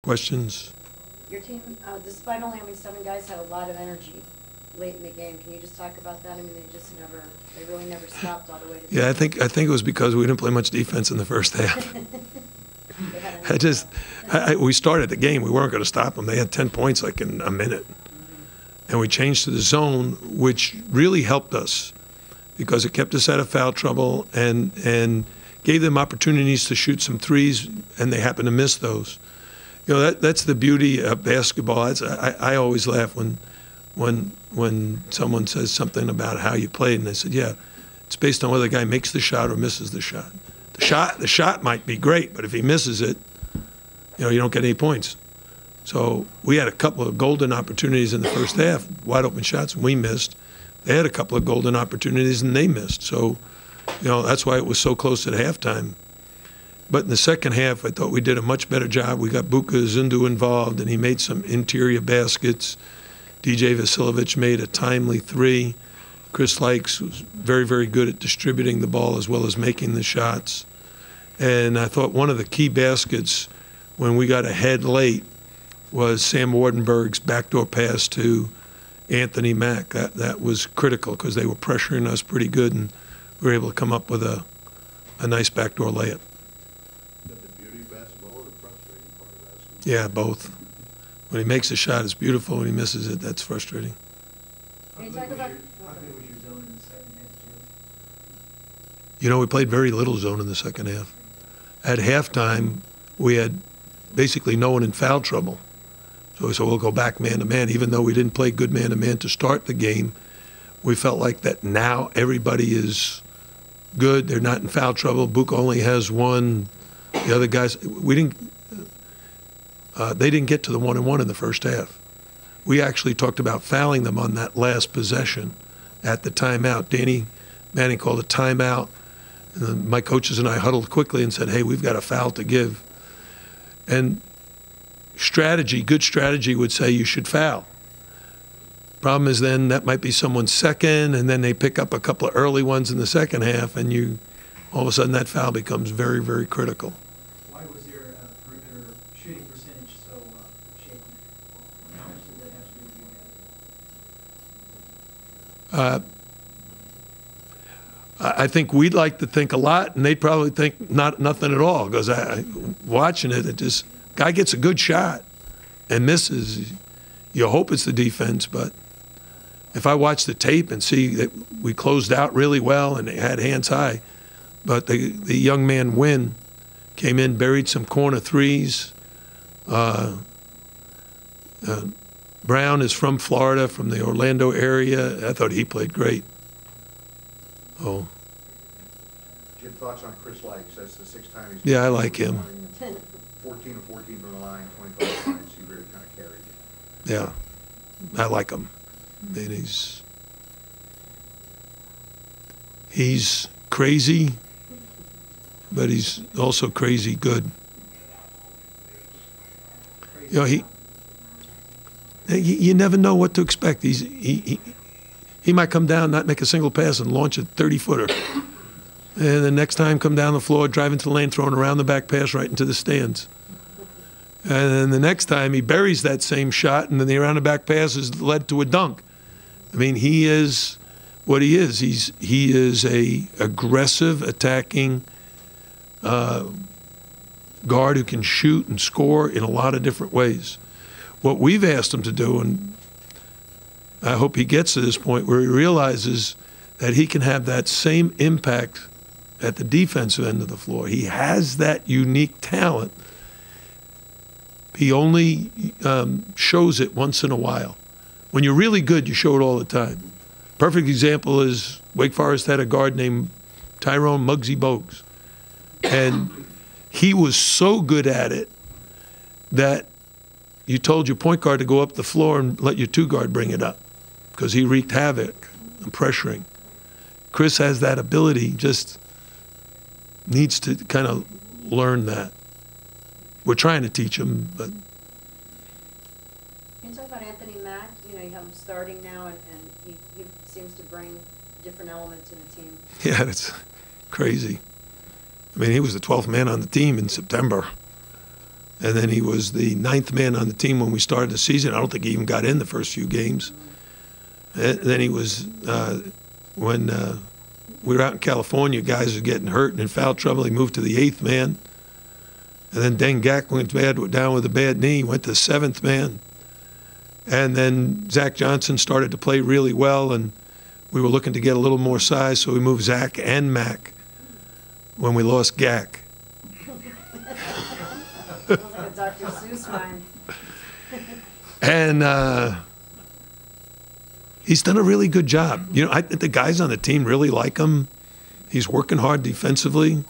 Questions? Your team, despite only having 7 guys, had a lot of energy late in the game. Can you just talk about that? I mean, they really never stopped all the way to the Yeah, end. I think it was because we didn't play much defense in the first half. We started the game. We weren't going to stop them. They had 10 points like in a minute. And we changed to the zone, which really helped us because it kept us out of foul trouble and gave them opportunities to shoot some threes, and they happened to miss those. You know, that's the beauty of basketball. I always laugh when someone says something about how you played, and they said, yeah, it's based on whether the guy makes the shot or misses the shot. The shot might be great, but if he misses it, you don't get any points. So we had a couple of golden opportunities in the first half, wide open shots, and we missed. They had a couple of golden opportunities, and they missed. So, that's why it was so close at halftime. But in the second half, I thought we did a much better job. We got Buka Zindu involved, and he made some interior baskets. DJ Vasiljevic made a timely 3. Chris Likes was very, very good at distributing the ball as well as making the shots. And I thought one of the key baskets when we got ahead late was Sam Wardenberg's backdoor pass to Anthony Mack. That was critical because they were pressuring us pretty good, and we were able to come up with a nice backdoor layup. Is that the beauty of basketball or the frustrating part of basketball? Yeah, both. When he makes a shot, it's beautiful. When he misses it, that's frustrating. Can you talk about... How good was your zone in the second half, We played very little zone in the second half. At halftime, we had basically no one in foul trouble. So we'll go back man-to-man. Even though we didn't play good man-to-man to start the game, we felt like that now everybody is good. They're not in foul trouble. Buka only has 1. The other guys, they didn't get to the 1-and-1 in the first half. We actually talked about fouling them on that last possession at the timeout. Danny Manning called a timeout. And then my coaches and I huddled quickly and said, hey, we've got a foul to give. And good strategy would say you should foul. Problem is then that might be someone's second, and then they pick up a couple of early ones in the second half, and all of a sudden that foul becomes very, very critical. Why was your perimeter shooting percentage so shaky? How much did that have to do with you guys? I think we'd like to think a lot, and they'd probably think nothing at all. Because watching it just guy gets a good shot and misses. You hope it's the defense, but if I watch the tape and see that we closed out really well and they had hands high, but the young man Wynn came in, buried some corner threes. Brown is from Florida, from the Orlando area. I thought he played great. Oh. Jim, thoughts on Chris Likes? That's the 6th time he's... Yeah, I like him. 14 of 14 from the line, 25 points. He really kind of carried you. Yeah, I like him. I mean, he's crazy, but he's also crazy good. You never know what to expect. He might come down, not make a single pass, and launch a 30-footer. And the next time come down the floor, drive into the lane, throw an around the back pass right into the stands. And then the next time he buries that same shot, and then the around the back pass is led to a dunk. I mean, he is what he is. He is a aggressive, attacking guard who can shoot and score in a lot of different ways. What we've asked him to do, and I hope he gets to this point where he realizes that he can have that same impact at the defensive end of the floor. He has that unique talent. He only shows it once in a while. When you're really good, you show it all the time. Perfect example is Wake Forest had a guard named Tyrone Muggsy Bogues. And he was so good at it that you told your point guard to go up the floor and let your 2-guard bring it up because he wreaked havoc and pressuring. Chris has that ability, just needs to kind of learn that. We're trying to teach him, but... Can you talk about Anthony Mack? You have him starting now, and he seems to bring different elements in the team. Yeah, it's crazy. I mean, he was the 12th man on the team in September. And then he was the 9th man on the team when we started the season. I don't think he even got in the first few games. And then he was, when we were out in California, guys were getting hurt and in foul trouble. He moved to the 8th man. And then Dengak went down with a bad knee, went to 7th man. And then Zach Johnson started to play really well, and we were looking to get a little more size, so we moved Zach and Mac when we lost Gak. Sounds like a Dr. Seuss rhyme. And he's done a really good job. You know, I think the guys on the team really like him. He's working hard defensively.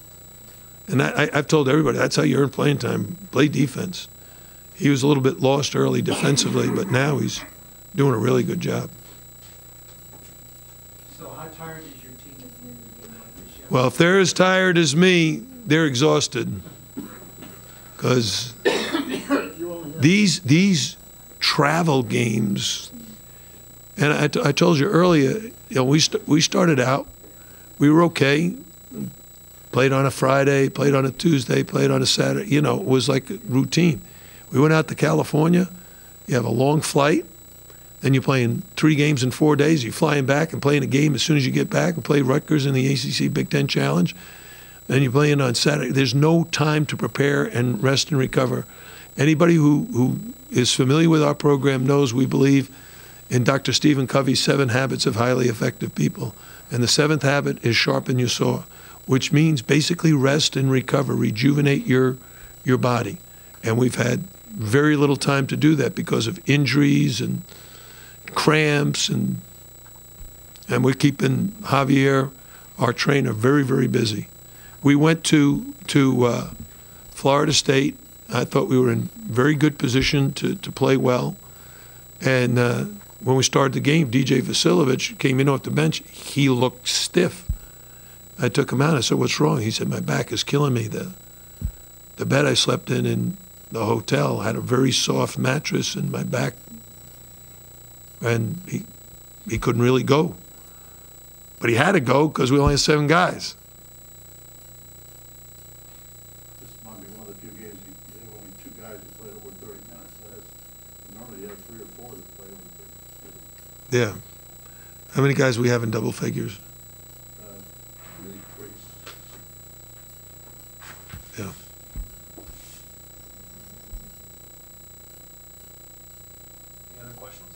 And I've told everybody, that's how you earn playing time. Play defense. He was a little bit lost early defensively, but now he's doing a really good job. So how tired is your team at the end of the game like this? Well, if they're as tired as me, they're exhausted. Because these travel games, and I told you earlier, you know, we started out, we were okay. Played on a Friday, played on a Tuesday, played on a Saturday. You know, it was like a routine. We went out to California. You have a long flight. Then you're playing 3 games in 4 days. You're flying back and playing a game as soon as you get back. We play Rutgers in the ACC Big Ten Challenge. Then you're playing on Saturday. There's no time to prepare and rest and recover. Anybody who is familiar with our program knows we believe in Dr. Stephen Covey's 7 habits of highly effective people. And the 7th habit is sharpen your saw, which means basically rest and recover, rejuvenate your body. And we've had very little time to do that because of injuries and cramps, and we're keeping Javier, our trainer, very, very busy. We went to Florida State. I thought we were in very good position to play well. And when we started the game, DJ Vasilovich came in off the bench. He looked stiff. I took him out. I said, "What's wrong?" He said, "My back is killing me. The bed I slept in the hotel had a very soft mattress in my back, and he couldn't really go. But he had to go because we only had 7 guys." This might be one of the few games you have only 2 guys who played over 30 minutes. Normally you have 3 or 4 that play over 30. Yeah. How many guys we have in double figures? Yeah. Any other questions?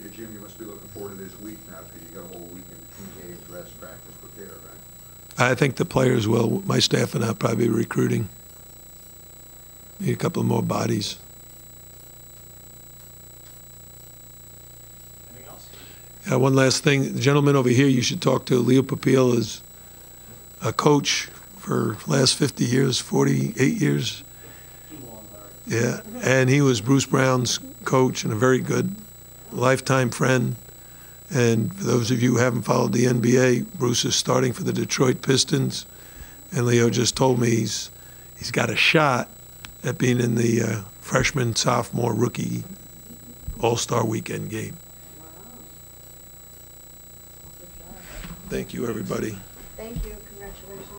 Yeah, Jim, you must be looking forward to this week now because you got a whole week in between games, rest, practice, prepare, right? I think the players will. My staff and I will probably be recruiting. Need a couple of more bodies. Anything else? One last thing. The gentleman over here you should talk to. Leo Papil is a coach for the last 50 years, 48 years. Yeah, and he was Bruce Brown's coach and a very good lifetime friend. And for those of you who haven't followed the NBA, Bruce is starting for the Detroit Pistons. And Leo just told me he's got a shot at being in the freshman, sophomore, rookie All-Star Weekend game. Wow. Good job. Thank you, everybody. Thank you. Congratulations.